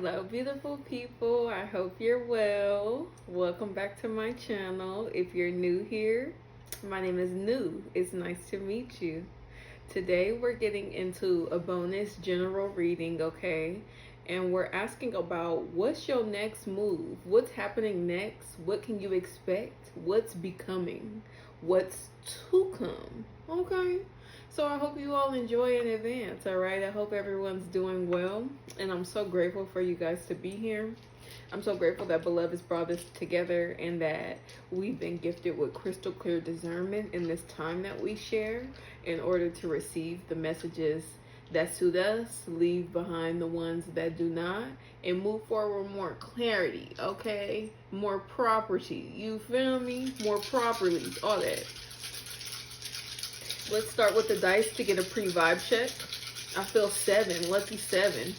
Hello, beautiful people. I hope you're well. Welcome back to my channel. If you're new here, my name is New. It's nice to meet you. Today, we're getting into a bonus general reading, okay? And we're asking about what's your next move? What's happening next? What can you expect? What's becoming? What's to come? Okay? So I hope you all enjoy in advance, all right? I hope everyone's doing well, and I'm so grateful for you guys to be here. I'm so grateful that Beloved has brought us together and that we've been gifted with crystal clear discernment in this time that we share in order to receive the messages that suit us, leave behind the ones that do not, and move forward with more clarity, okay? More property, you feel me? More properly, all that. Let's start with the dice to get a pre-vibe check. I feel 7, lucky 7.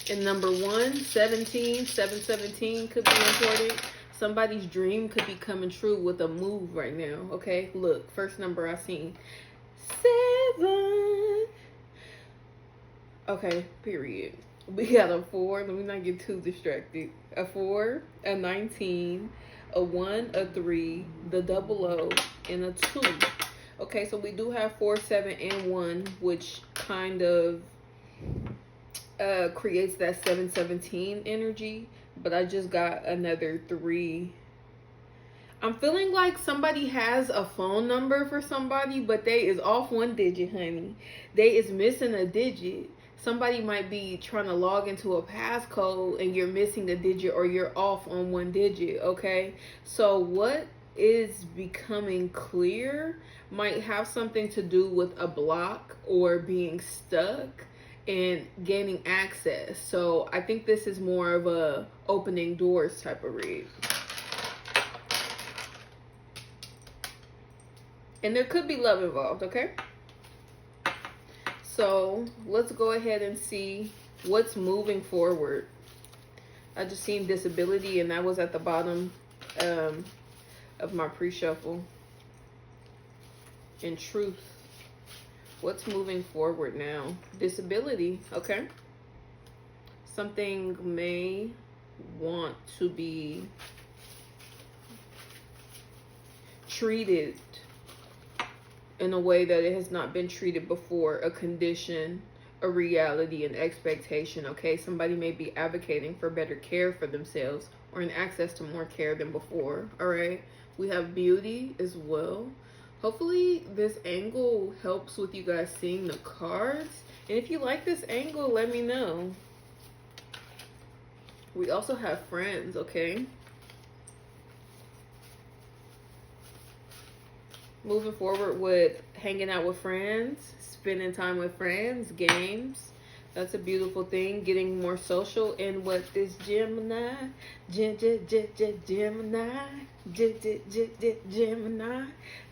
And number 1, 17, 717 could be important. Somebody's dream could be coming true with a move right now, okay? Look, first number I seen, 7. Okay, period. We got a 4, let me not get too distracted. A 4, a 19, a 1, a 3, the double O, and a 2. Okay, so we do have 4, 7, and 1, which kind of creates that 717 energy. But I just got another 3. I'm feeling like somebody has a phone number for somebody, but they is off 1 digit, honey. They is missing a digit. Somebody might be trying to log into a passcode and you're missing a digit, or you're off on 1 digit, okay? So what is becoming clear might have something to do with a block or being stuck and gaining access. So I think this is more of a opening doors type of read. And there could be love involved, okay? So let's go ahead and see what's moving forward. I just seen disability, and that was at the bottom of my pre-shuffle. And truth. What's moving forward now? Disability, okay? Something may want to be treated in a way that it has not been treated before. A condition, a reality, an expectation, okay? Somebody may be advocating for better care for themselves or an access to more care than before, all right? We have beauty as well. Hopefully this angle helps with you guys seeing the cards. And if you like this angle, let me know. We also have friends, okay? Moving forward with hanging out with friends, spending time with friends, games. That's a beautiful thing. Getting more social. And what this Gemini, Gemini,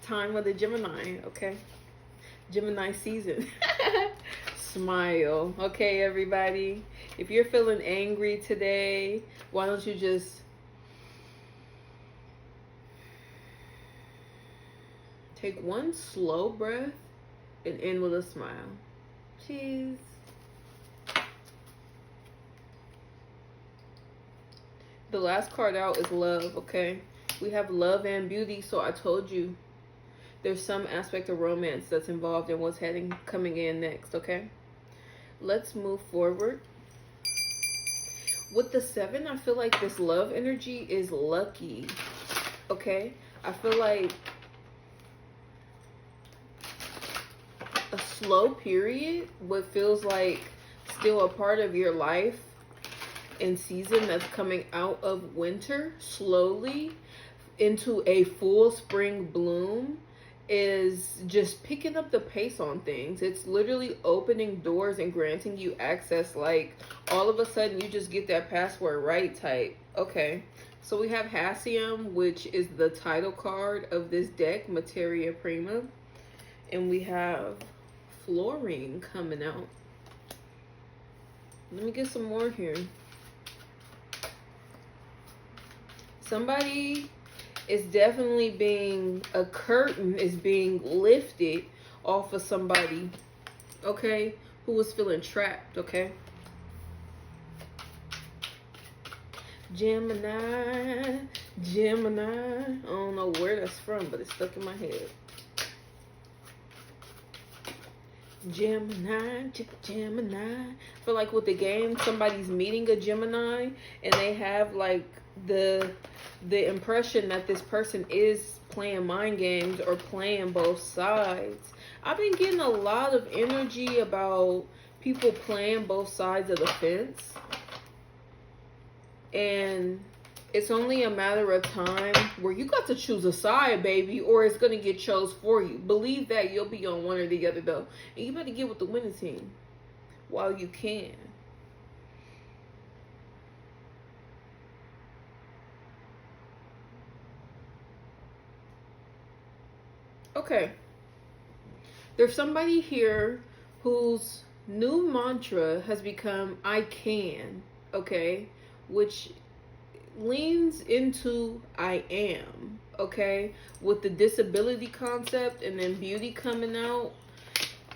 time of the Gemini, okay? Gemini season. Smile, okay, everybody? If you're feeling angry today, why don't you just take 1 slow breath and end with a smile. Cheese. The last card out is love, okay? We have love and beauty, so I told you there's some aspect of romance that's involved in what's coming in next, okay? Let's move forward. With the 7, I feel like this love energy is lucky, okay? I feel like a slow period, what feels like still a part of your life and season that's coming out of winter slowly into a full spring bloom, is just picking up the pace on things. It's literally opening doors and granting you access. Like all of a sudden you just get that password right type. Okay, so we have Hassium, which is the title card of this deck, Materia Prima, and we have Fluorine coming out. Let me get some more here. Somebody is definitely being, a curtain is being lifted off of somebody, okay, who was feeling trapped, okay? Gemini, Gemini. I don't know where that's from, but it's stuck in my head. Gemini, Gemini. I feel like with the game, somebody's meeting a Gemini, and they have like the impression that this person is playing mind games or playing both sides. I've been getting a lot of energy about people playing both sides of the fence. And it's only a matter of time where you got to choose a side, baby, or it's going to get chose for you. Believe that you'll be on one or the other, though. And you better get with the winning team while you can. Okay. There's somebody here whose new mantra has become I can, okay? Which leans into I am, okay? With the disability concept and then beauty coming out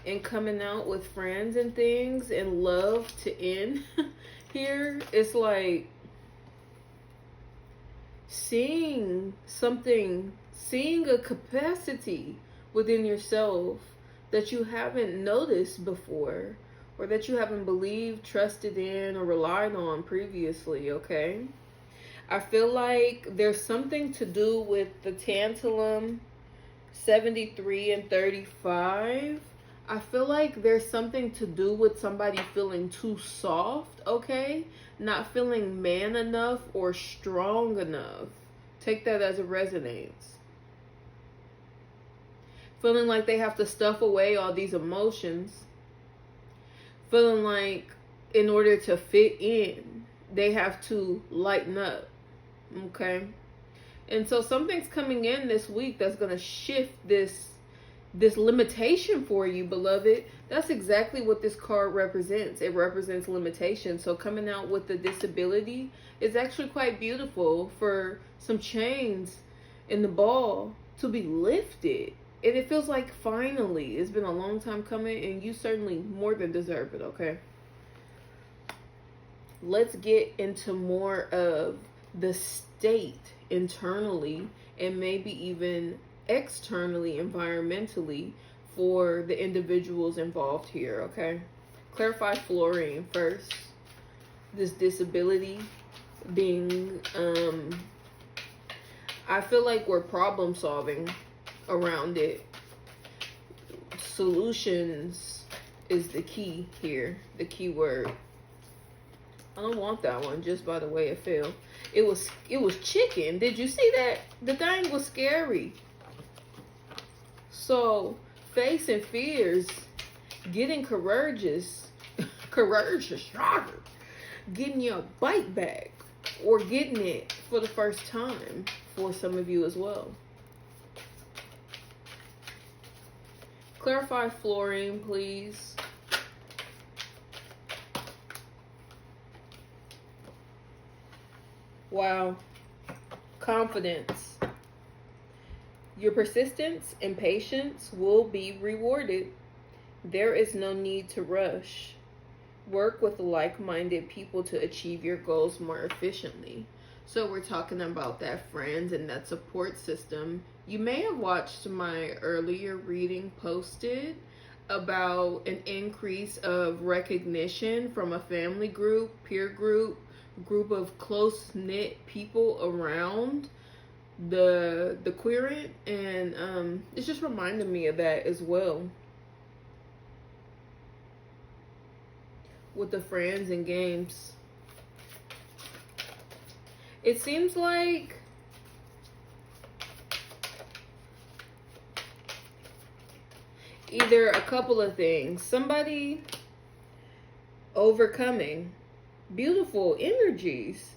and coming out with friends and things and love to end here. It's like seeing something, seeing a capacity within yourself that you haven't noticed before or that you haven't believed, trusted in, or relied on previously, okay? I feel like there's something to do with the Tantalum 73 and 35. I feel like there's something to do with somebody feeling too soft, okay? Not feeling man enough or strong enough. Take that as a resonance. Feeling like they have to stuff away all these emotions. Feeling like in order to fit in, they have to lighten up. Okay? And so something's coming in this week that's going to shift this limitation for you, beloved. That's exactly what this card represents. It represents limitation. So coming out with the disability is actually quite beautiful for some chains in the ball to be lifted. And it feels like finally, it's been a long time coming, and you certainly more than deserve it, okay? Let's get into more of the state internally and maybe even externally, environmentally, for the individuals involved here, okay? Clarify fluorine first. This disability being, I feel like we're problem solving around it. Solutions is the key here, the key word. I don't want that one just by the way it fell. It was chicken. Did you see that? The thing was scary. So facing fears, getting courageous, getting your bite back, or getting it for the first time for some of you as well. Clarify fluorine, please. Wow. Confidence. Your persistence and patience will be rewarded. There is no need to rush. Work with like-minded people to achieve your goals more efficiently. So we're talking about that friends and that support system. You may have watched my earlier reading posted about an increase of recognition from a family group, peer group of close-knit people around the querent, and it's just reminding me of that as well with the friends and games. It seems like either a couple of things. Somebody overcoming. Beautiful energies.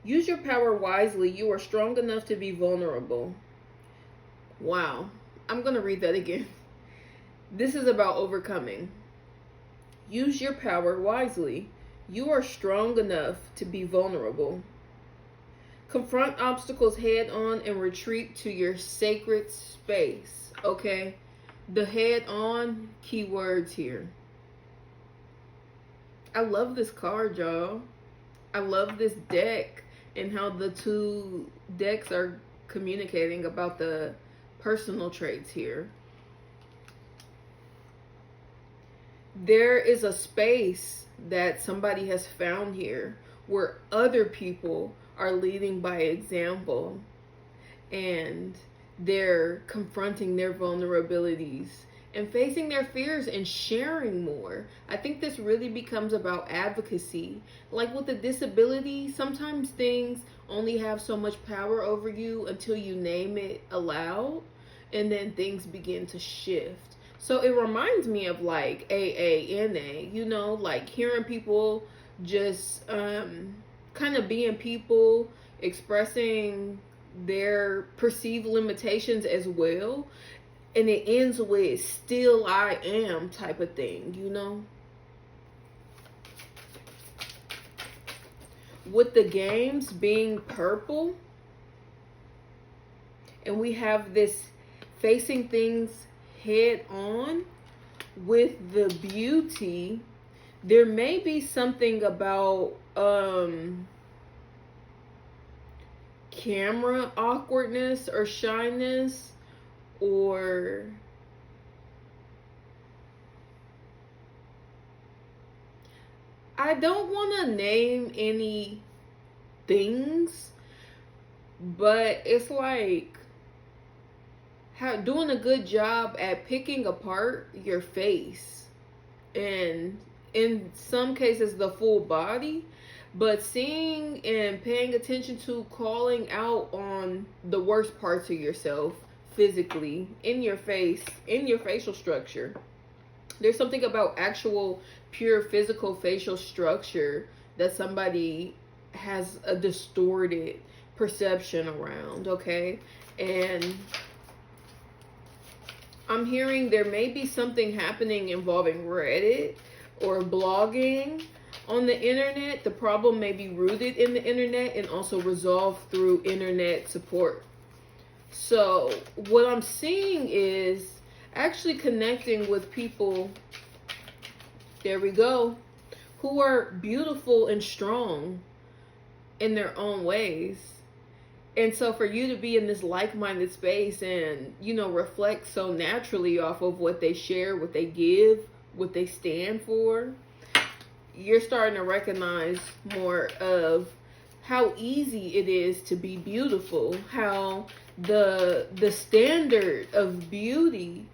Use your power wisely. You are strong enough to be vulnerable. Wow. I'm going to read that again. This is about overcoming. Use your power wisely. You are strong enough to be vulnerable. Confront obstacles head on and retreat to your sacred space. Okay? The head on keywords here. I love this card, y'all. I love this deck. and how the two decks are communicating about the personal traits here. There is a space that somebody has found here where other people are leading by example, and they're confronting their vulnerabilities and facing their fears and sharing more. I think this really becomes about advocacy. Like with a disability, sometimes things only have so much power over you until you name it aloud, and then things begin to shift. So it reminds me of like AANA, you know, like hearing people just kind of being people, expressing their perceived limitations as well. And it ends with still I am type of thing, you know? With the games being purple, and we have this facing things head on with the beauty, there may be something about camera awkwardness or shyness, or I don't want to name any things, but it's like doing a good job at picking apart your face, and in some cases the full body, but seeing and paying attention to calling out on the worst parts of yourself physically, in your face, in your facial structure. There's something about actual pure physical facial structure that somebody has a distorted perception around, okay? And I'm hearing there may be something happening involving Reddit or blogging on the internet. The problem may be rooted in the internet and also resolved through internet support. So what I'm seeing is actually connecting with people, there we go, who are beautiful and strong in their own ways. And so for you to be in this like-minded space and, you know, reflect so naturally off of what they share, what they give, what they stand for, you're starting to recognize more of how easy it is to be beautiful, how the standard of beauty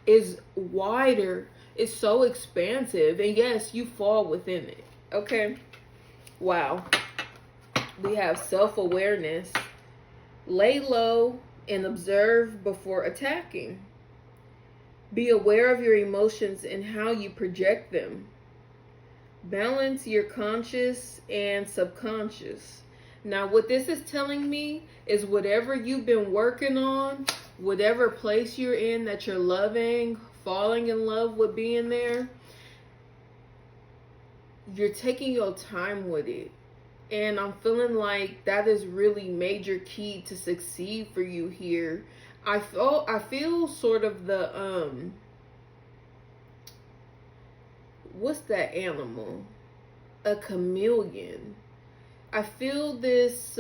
is wider, it's so expansive, and yes, you fall within it. Okay? Wow. We have self-awareness. Lay low and observe before attacking. Be aware of your emotions and how you project them. Balance your conscious and subconscious. Now, what this is telling me is whatever you've been working on, whatever place you're in that you're loving, falling in love with being there, you're taking your time with it. And I'm feeling like that is really major key to succeed for you here. I feel sort of the what's that animal? A chameleon. I feel this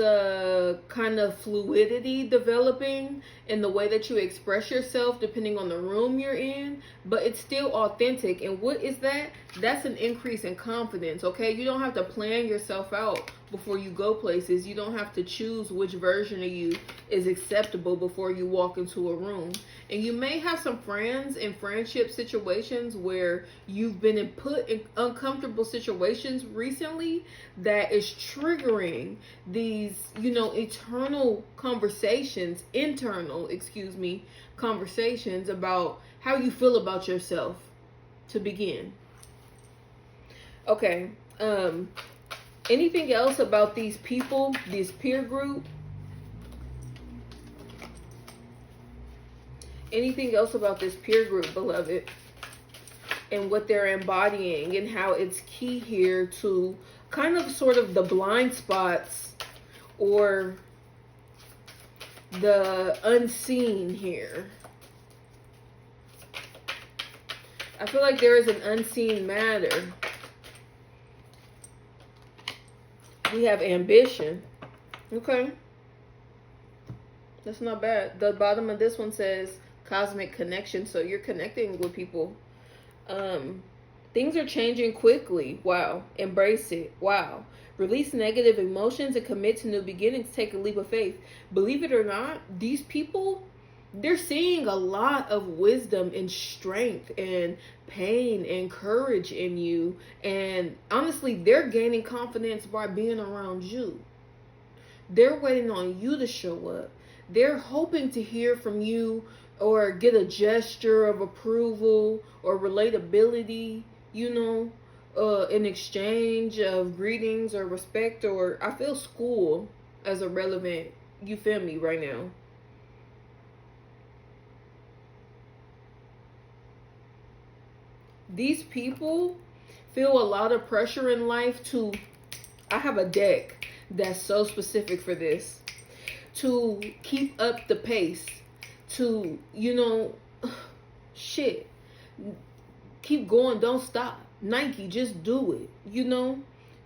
kind of fluidity developing in the way that you express yourself depending on the room you're in, but it's still authentic. And what is that? That's an increase in confidence, okay? You don't have to plan yourself out before you go places. You don't have to choose which version of you is acceptable before you walk into a room. And you may have some friends in friendship situations where you've been put in uncomfortable situations recently that is triggering these, you know, internal conversations about how you feel about yourself to begin. Okay. Anything else about these people, this peer group? Anything else about this peer group, beloved? And what they're embodying and how it's key here to kind of sort of the blind spots or the unseen here. I feel like there is an unseen matter. We have ambition. Okay. That's not bad. The bottom of this one says cosmic connection. So you're connecting with people. Things are changing quickly. Wow. Embrace it. Wow. Release negative emotions and commit to new beginnings. Take a leap of faith. Believe it or not, these people, they're seeing a lot of wisdom and strength and pain and courage in you. And honestly, they're gaining confidence by being around you. They're waiting on you to show up. They're hoping to hear from you or get a gesture of approval or relatability, in exchange of greetings or respect. Or I feel school as a relevant, you feel me, right now. These people feel a lot of pressure in life to, I have a deck that's so specific for this, to keep up the pace, to, shit, keep going, don't stop. Nike, just do it.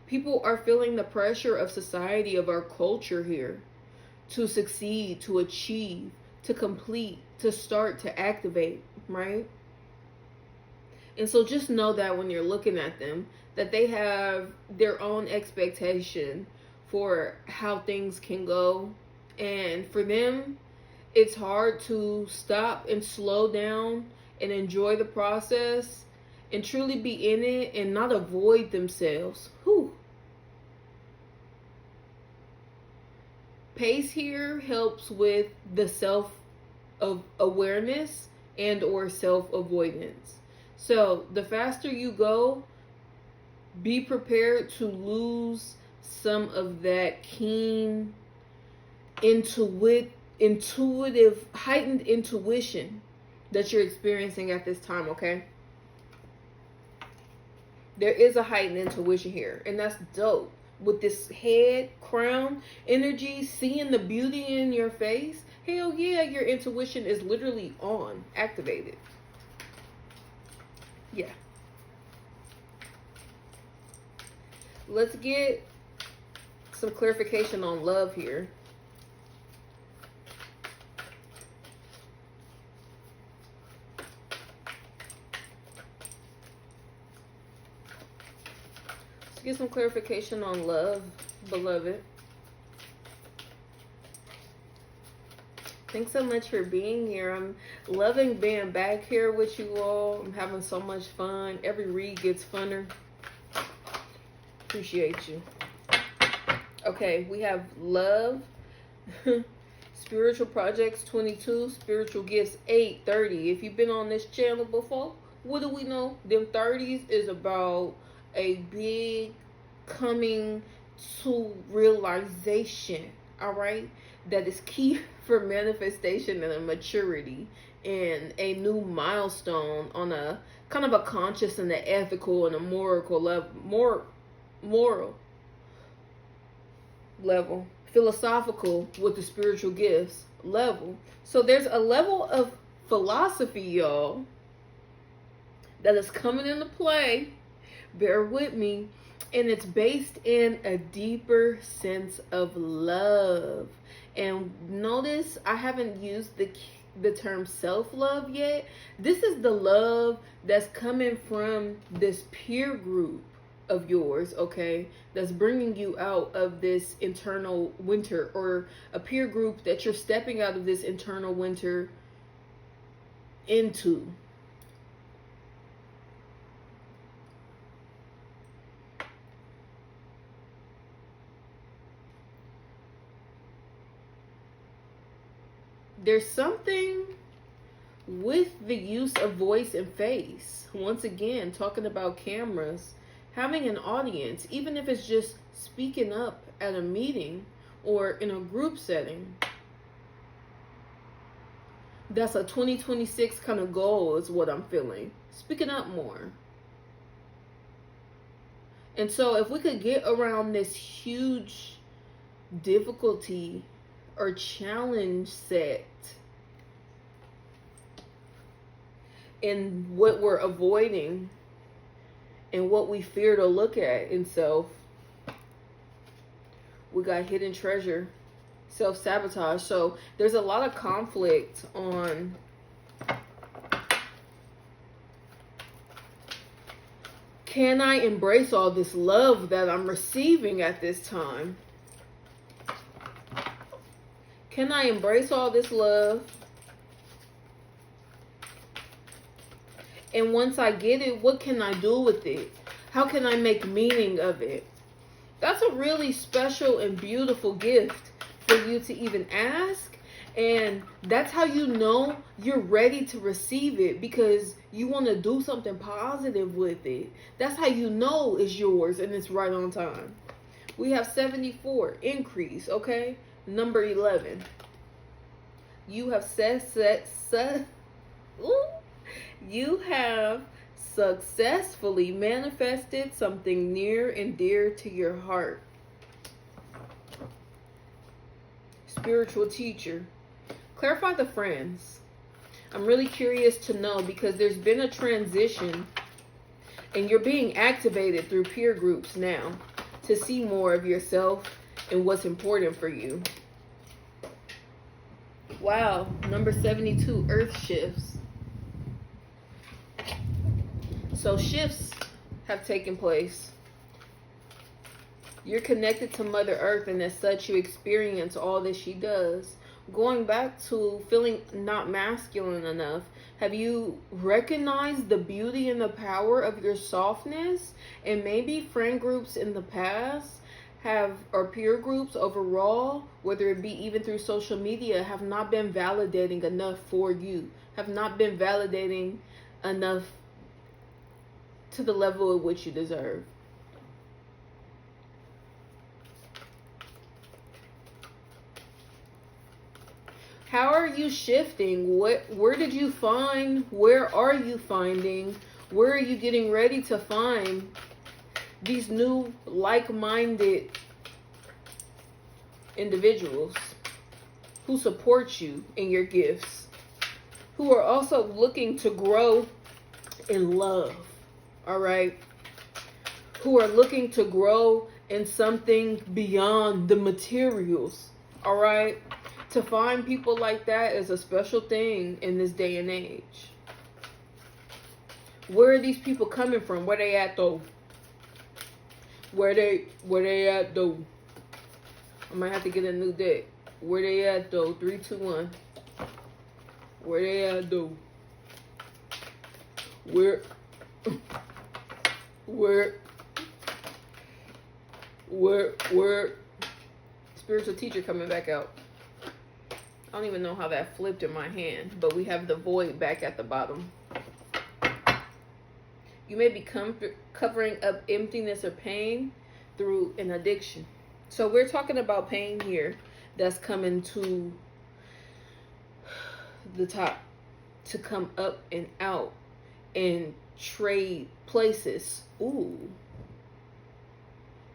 People are feeling the pressure of society, of our culture here, to succeed, to achieve, to complete, to start, to activate, right? And so just know that when you're looking at them, that they have their own expectation for how things can go. And for them, it's hard to stop and slow down and enjoy the process and truly be in it and not avoid themselves. Whew. Pace here helps with the self of awareness and or self avoidance. So the faster you go, be prepared to lose some of that keen, intuitive, heightened intuition that you're experiencing at this time, okay? There is a heightened intuition here, and that's dope. With this head, crown energy, seeing the beauty in your face, hell yeah, your intuition is literally on, activated. Yeah. Let's get some clarification on love here. Let's get some clarification on love, beloved. Thanks so much for being here. I'm loving being back here with you all. I'm having so much fun. Every read gets funner. Appreciate you. Okay, we have love, spiritual projects 22, spiritual gifts 830. If you've been on this channel before, what do we know? Them 30s is about a big coming to realization, all right? That is key for manifestation and a maturity and a new milestone on a kind of a conscious and an ethical and a moral level, philosophical with the spiritual gifts level. So there's a level of philosophy, y'all, that is coming into play. Bear with me. And it's based in a deeper sense of love. And notice I haven't used the term self-love yet. This is the love that's coming from this peer group of yours, okay, that's bringing you out of this internal winter, or a peer group that you're stepping out of this internal winter into. There's something with the use of voice and face. Once again, talking about cameras, having an audience, even if it's just speaking up at a meeting or in a group setting. That's a 2026 kind of goal is what I'm feeling. Speaking up more. And so if we could get around this huge difficulty or challenge set in what we're avoiding and what we fear to look at in self, We got hidden treasure, self-sabotage. So there's a lot of conflict on can I embrace all this love that I'm receiving at this time? Can I embrace all this love? And once I get it, what can I do with it? How can I make meaning of it? That's a really special and beautiful gift for you to even ask. And that's how you know you're ready to receive it, because you want to do something positive with it. That's how you know it's yours and it's right on time. We have 74, increase, okay? Number 11. You have you have successfully manifested something near and dear to your heart. Spiritual teacher. Clarify the friends. I'm really curious to know, because there's been a transition and you're being activated through peer groups now to see more of yourself and what's important for you. Wow, number 72, earth shifts. So shifts have taken place. You're connected to Mother Earth, and as such you experience all that she does. Going back to feeling not masculine enough, have you recognized the beauty and the power of your softness? And maybe friend groups in the past or peer groups overall, whether it be even through social media, have not been validating enough for you, have not been validating enough to the level at which you deserve. How are you shifting? Where did you find? Where are you finding? Where are you getting ready to find these new like-minded individuals who support you in your gifts, who are also looking to grow in love, all right? Who are looking to grow in something beyond the materials, all right? To find people like that is a special thing in this day and age. Where are these people coming from? Where they at though? Where they at though? I might have to get a new deck. Where they at though? 3, 2, 1. Where they at though? Where spiritual teacher coming back out. I don't even know how that flipped in my hand, but we have the void back at the bottom. You may be covering up emptiness or pain through an addiction. So we're talking about pain here that's coming to the top, to come up and out and trade places. Ooh.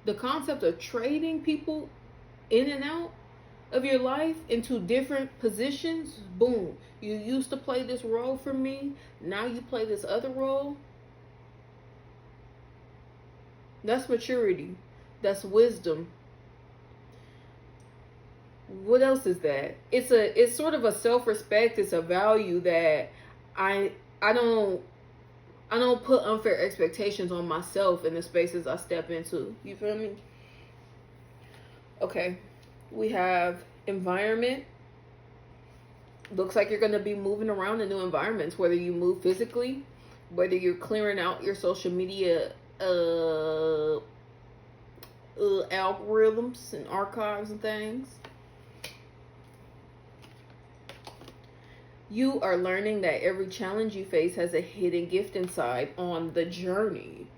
The concept of trading people in and out of your life into different positions. Boom. You used to play this role for me. Now you play this other role. That's maturity. That's wisdom. What else is that? It's sort of a self-respect. It's a value that I don't put unfair expectations on myself in the spaces I step into. You feel me? Okay. We have environment. Looks like you're going to be moving around in new environments, whether you move physically, whether you're clearing out your social media algorithms and archives and things. You are learning that every challenge you face has a hidden gift inside on the journey.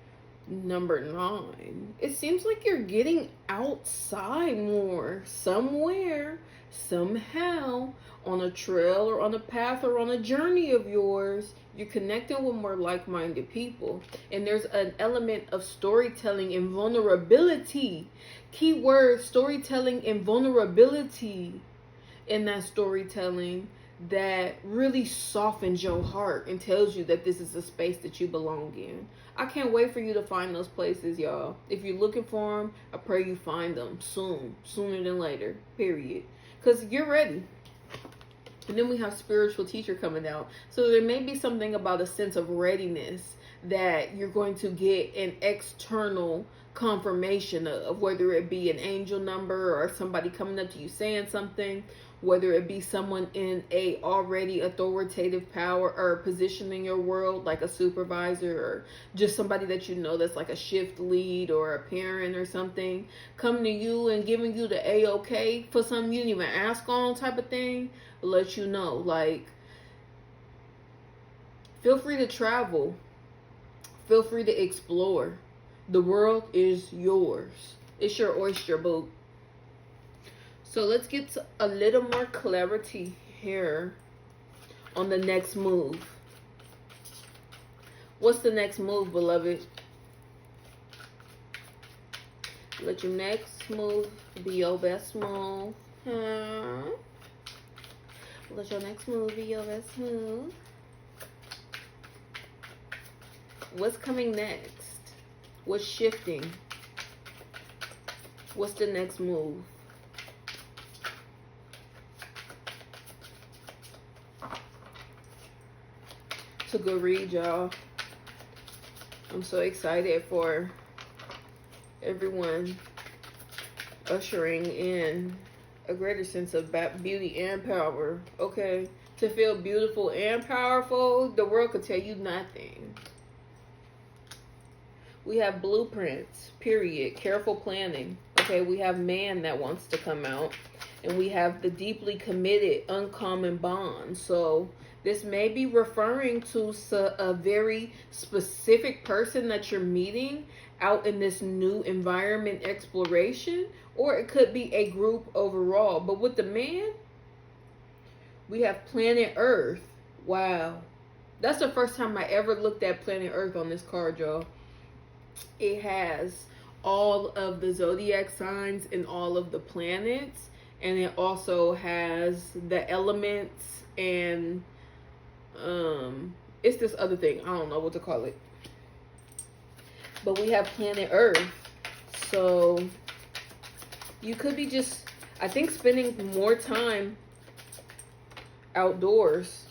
Number 9. It seems like you're getting outside more. Somewhere, somehow, on a trail or on a path or on a journey of yours, you're connecting with more like-minded people. And there's an element of storytelling and vulnerability. Keyword, storytelling and vulnerability in that storytelling that really softens your heart and tells you that this is a space that you belong in. I can't wait for you to find those places, y'all. If you're looking for them, I pray you find them soon, sooner than later, period. Because you're ready. And then we have spiritual teacher coming out. So there may be something about a sense of readiness that you're going to get an external confirmation of, whether it be an angel number or somebody coming up to you saying something, whether it be someone in a already authoritative power or position in your world, like a supervisor or just somebody that you know that's like a shift lead or a parent or something, coming to you and giving you the A-OK for something you didn't even ask on type of thing, let you know, like, feel free to travel. Feel free to explore. The world is yours. It's your oyster, boo. So let's get a little more clarity here on the next move. What's the next move, beloved? Let your next move be your best move. Let your next move be your best move. What's coming next? What's shifting? What's the next move? It's a good read, y'all. I'm so excited for everyone ushering in a greater sense of beauty and power. Okay? To feel beautiful and powerful, the world could tell you nothing. We have blueprints, period, careful planning. Okay, we have man that wants to come out. And we have the deeply committed, uncommon bond. So this may be referring to a very specific person that you're meeting out in this new environment exploration. Or it could be a group overall. But with the man, we have planet Earth. Wow. That's the first time I ever looked at planet Earth on this card, y'all. It has all of the zodiac signs and all of the planets, and it also has the elements and it's this other thing, I don't know what to call it, but we have planet Earth. So you could be just, I think, spending more time outdoors.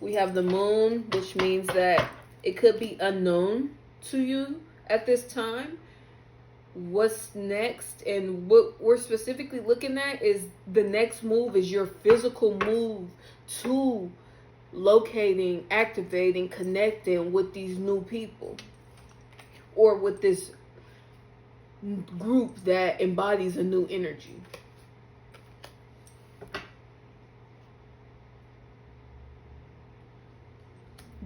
We have the moon, which means that it could be unknown to you at this time what's next, and what we're specifically looking at is the next move is your physical move to locating, activating, connecting with these new people or with this group that embodies a new energy.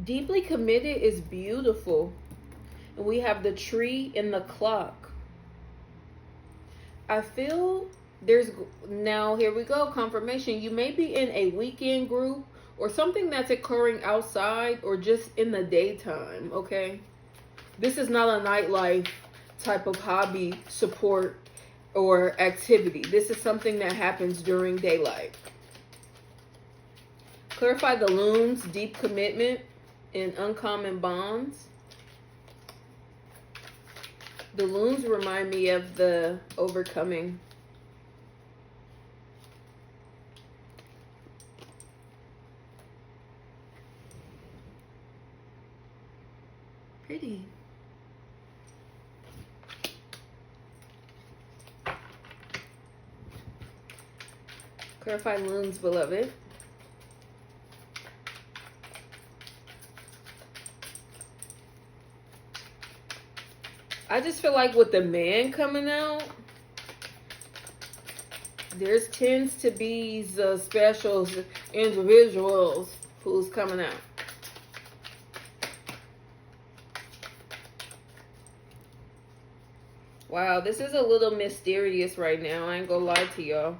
Deeply committed is beautiful. And we have the tree and the clock. I feel there's, now here we go, confirmation. You may be in a weekend group or something that's occurring outside or just in the daytime, okay? This is not a nightlife type of hobby, support, or activity. This is something that happens during daylight. Clarify the looms, deep commitment, and uncommon bonds. The loons remind me of the overcoming. Pretty. Clarify loons, beloved. I just feel like with the man coming out, there's tends to be the special individuals who's coming out. Wow, this is a little mysterious right now. I ain't gonna lie to y'all.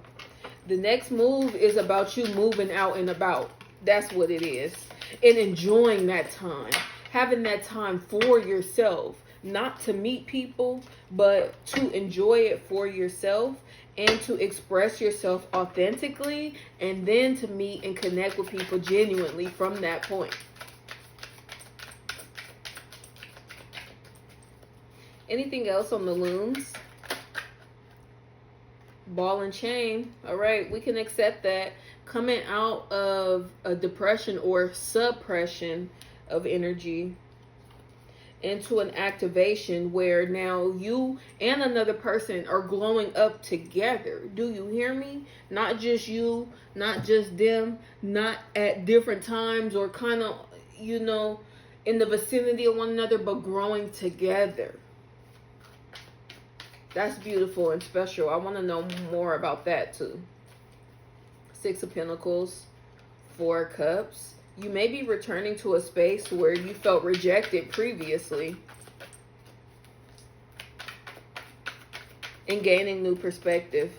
The next move is about you moving out and about. That's what it is. And enjoying that time. Having that time for yourself. Not to meet people, but to enjoy it for yourself and to express yourself authentically, and then to meet and connect with people genuinely from that point. Anything else on the looms? Ball and chain. All right, we can accept that. Coming out of a depression or suppression of energy into an activation where now you and another person are glowing up together. Do you hear me? Not just you, not just them, not at different times or kind of, you know, in the vicinity of one another, but growing together. That's beautiful and special. I want to know more about that too. Six of Pentacles, Four of Cups. You may be returning to a space where you felt rejected previously and gaining new perspective,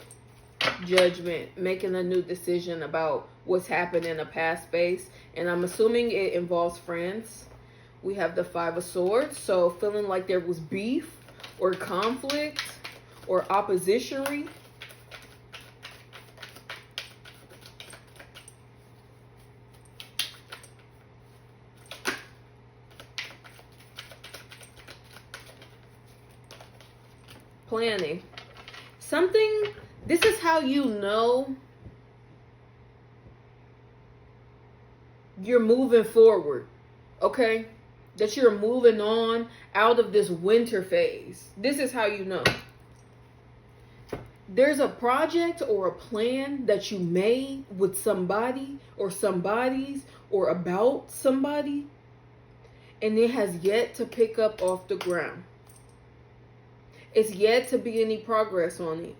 judgment, making a new decision about what's happened in a past space. And I'm assuming it involves friends. We have the Five of Swords. So feeling like there was beef or conflict or oppositionary. Planning. Something, this is how you know you're moving forward, okay? That you're moving on out of this winter phase. This is how you know. There's a project or a plan that you made with somebody or somebody's or about somebody, and it has yet to pick up off the ground. It's yet to be any progress on it.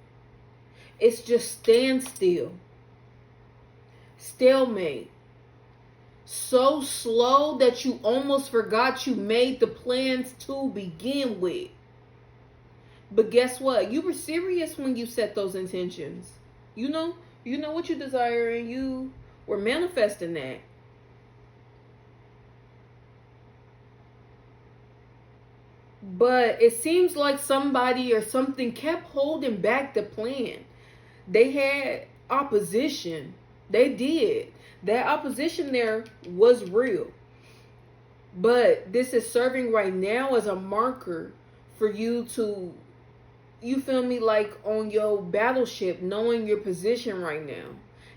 It's just standstill. Stalemate. So slow that you almost forgot you made the plans to begin with. But guess what? You were serious when you set those intentions. You know what you desire, and you were manifesting that. But it seems like somebody or something kept holding back the plan. They had opposition. They did. That opposition there was real. But this is serving right now as a marker for you to, you feel me, like on your battleship, knowing your position right now.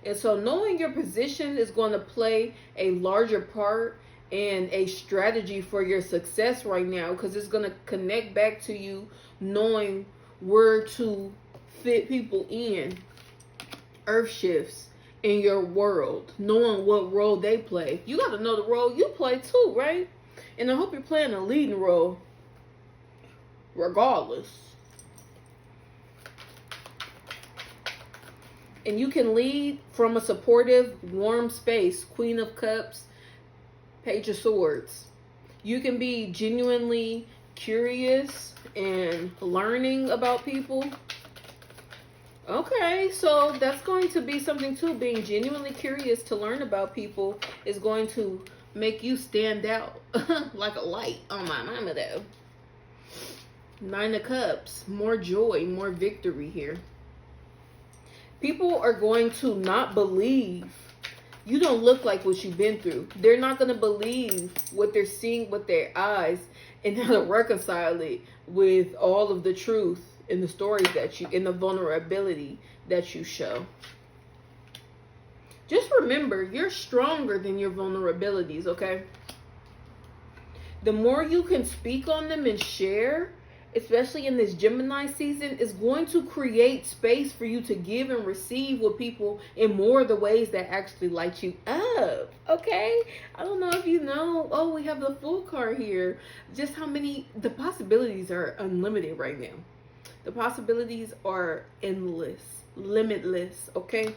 And so knowing your position is going to play a larger part and a strategy for your success right now, because it's going to connect back to you knowing where to fit people in, earth shifts in your world, knowing what role they play. You got to know the role you play too, right? And I hope you're playing a leading role regardless. And you can lead from a supportive, warm space. Queen of Cups, Page of Swords. You can be genuinely curious and learning about people. Okay, so that's going to be something too. Being genuinely curious to learn about people is going to make you stand out like a light on my mama though. Nine of Cups. More joy, more victory here. People are going to not believe you don't look like what you've been through. They're not going to believe what they're seeing with their eyes and how to reconcile it with all of the truth in the stories that you, in the vulnerability that you show. Just remember, you're stronger than your vulnerabilities, okay? The more you can speak on them and share, especially in this Gemini season, is going to create space for you to give and receive with people in more of the ways that actually light you up, okay? I don't know if you know, oh, we have the Fool card here. Just how many, the possibilities are unlimited right now. The possibilities are endless, limitless, okay?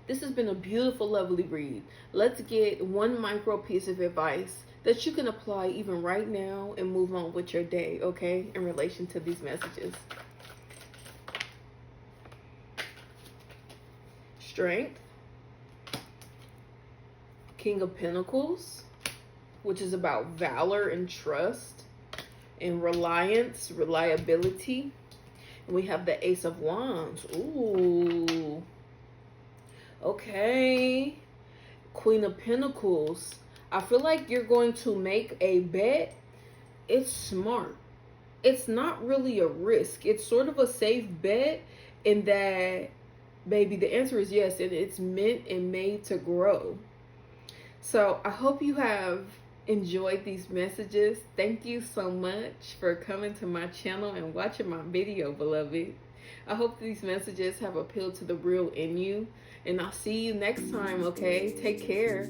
This has been a beautiful, lovely read. Let's get one micro piece of advice that you can apply even right now and move on with your day, okay, in relation to these messages. Strength. King of Pentacles, which is about valor and trust and reliance, reliability. And we have the Ace of Wands. Ooh. Okay. Queen of Pentacles. I feel like you're going to make a bet. It's smart. It's not really a risk. It's sort of a safe bet in that, baby, the answer is yes, and it's meant and made to grow. So I hope you have enjoyed these messages. Thank you so much for coming to my channel and watching my video, beloved. I hope these messages have appealed to the real in you. And I'll see you next time, okay? Take care.